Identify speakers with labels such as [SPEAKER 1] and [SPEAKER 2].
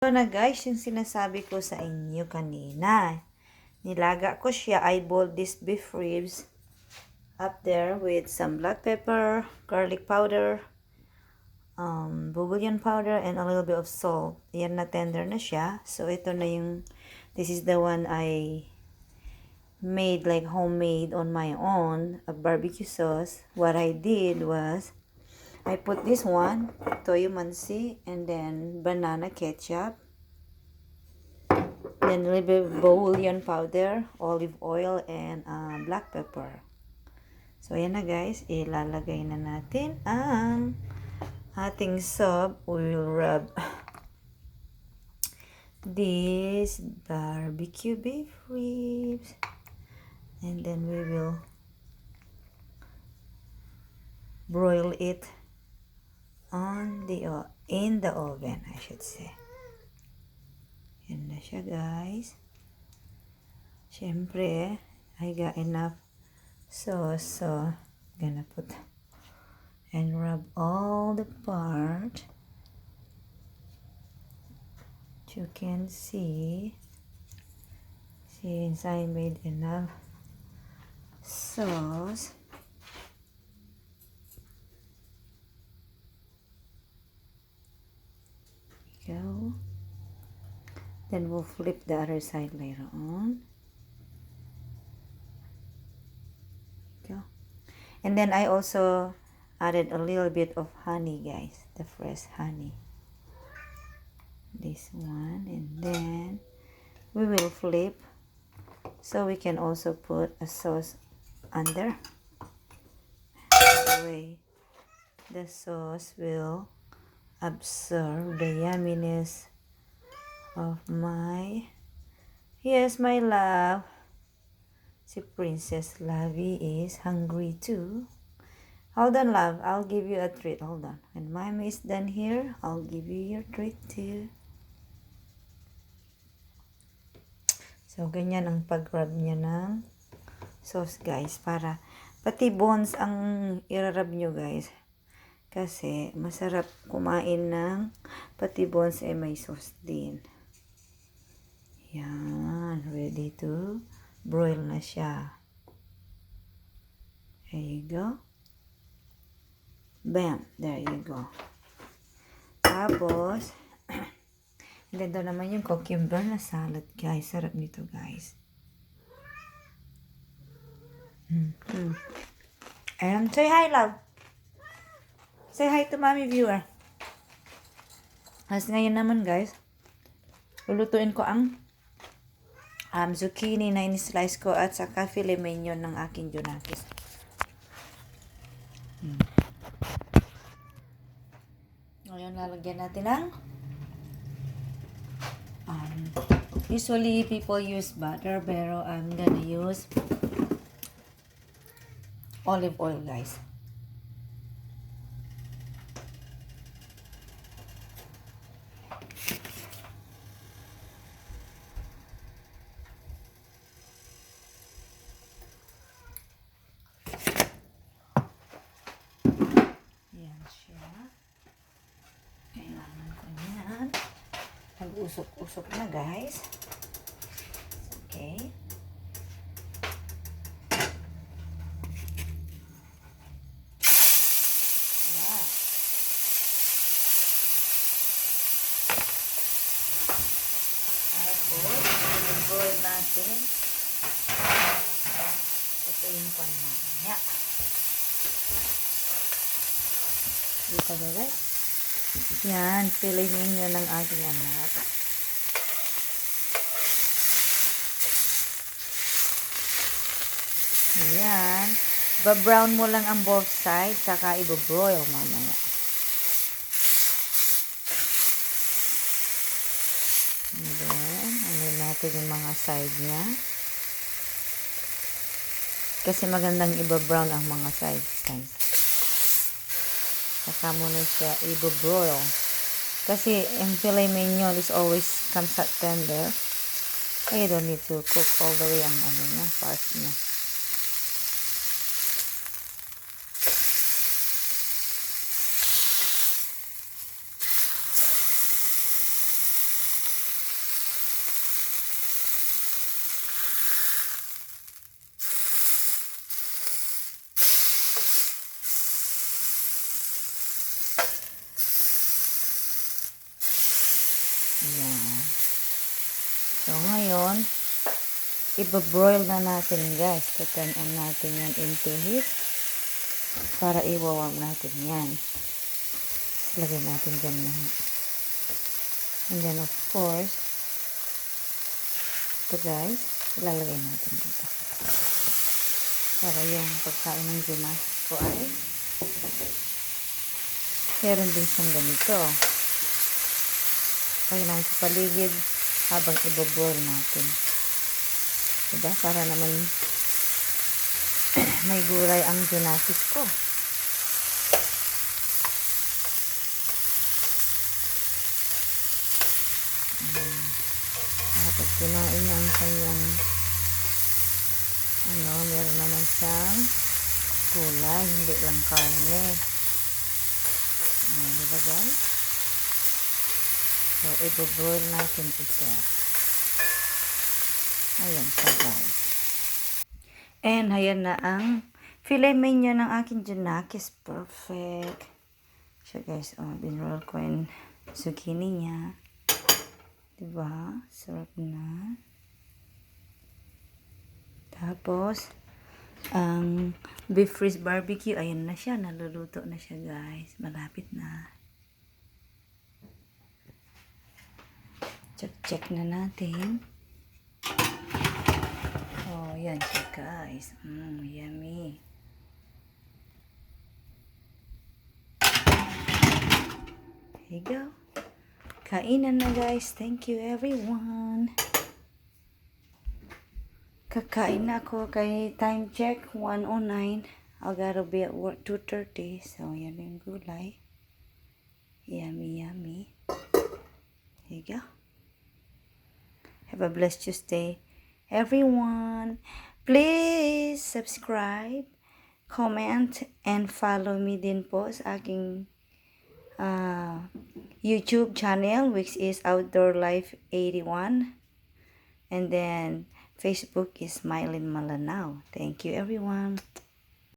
[SPEAKER 1] So na guys, yung sinasabi ko sa inyo kanina. Nilaga ko siya. I boiled this beef ribs up there with some black pepper, garlic powder, bouillon powder, and a little bit of salt. Yan na tender na siya. So ito na yung, this is the one I made like homemade on my own, a barbecue sauce. What I did was, I put this one, toyo mansi, and then banana ketchup, then a little bit of bouillon powder, olive oil, and black pepper. So, ayan na guys, ilalagay na natin ang ating sub. We'll rub this barbecue beef ribs, and then we will broil it on the in the oven, I should say. Yan na siya guys. Syempre, I got enough sauce, so gonna put and rub all the part. You can see since I made enough sauce. Go. Then we'll flip the other side later on. Go. And then I also added a little bit of honey, guys, the fresh honey. This one, and then we will flip so we can also put a sauce under. That way the sauce will absorb the yumminess of my, yes, my love. Si Princess Lovey is hungry too. Hold on, love, I'll give you a treat. Hold on. When mommy is done here, I'll give you your treat too. So, ganyan ang pag-rub niya ng sauce, guys. Para pati bones ang i-rub nyo, guys. Kasi masarap kumain ng pati bones may sauce din. Yan. Ready to broil na siya. There you go. Bam. There you go. Tapos, and then naman yung cucumber na salad, guys. Sarap nito, guys. And say hi, love. Say hi to mommy viewer. As ngayon naman, guys, lulutuin ko ang zucchini na in-slice ko at saka filet mignon ng aking junakis. Ngayon, lalagyan natin ng usually people use butter, pero I'm gonna use olive oil, guys. Yan siya. Kailangan ko yan. Mag-usok-usok na, guys. Okay. Yeah. Tapos, i-broil natin. Ito yung pan namin. Dito ba, guys? Yan, pilihin nyo ng aking anak. Ayan. Ba-brown mo lang ang both sides, saka i-broil mamaya. And then, ano natin yung mga side niya. Kasi magandang i-brown ang mga sides, guys. Saka mo na siya i-broil. Kasi ang filet mignon is always comes out tender. You don't need to cook all the way ang ano niya, part niya. Ayan. So, ngayon, i-broil na natin guys. Turn on natin yan into heat para i-warm natin yan. Lagyan natin dyan na. And then, of course, ito guys, ilalagay natin dito. Para yung pagkain ng Junas ko ay meron din siyang ganito. Lagyan natin sa paligid habang i-boil natin. Diba? Para naman may gulay ang Junasis ko. Pag kinain niya ang kanyang meron naman siyang gulay, hindi lang karne. Diba guys? So, i-boil natin ito. Ayan siya guys. And ayan na ang filet mignon ng aking Junakis. Perfect. Siya guys, binroll ko yung zucchini niya. Diba? Sarap na. Tapos, ang beef freeze barbecue, ayan na siya. Naluluto na siya guys. Malapit na. Check na natin. Oh, yan siya guys. Yummy. There you go. Kainan na guys. Thank you everyone. Kakain na ako kay time check 1:09. I gotta be at work 2:30. So yan yung gulay. Yummy, yummy. There you go. Have a blessed Tuesday, everyone. Please subscribe, comment, and follow me din po sa aking YouTube channel, which is Outdoor Life 81. And then Facebook is Mylene Malanao. Thank you, everyone.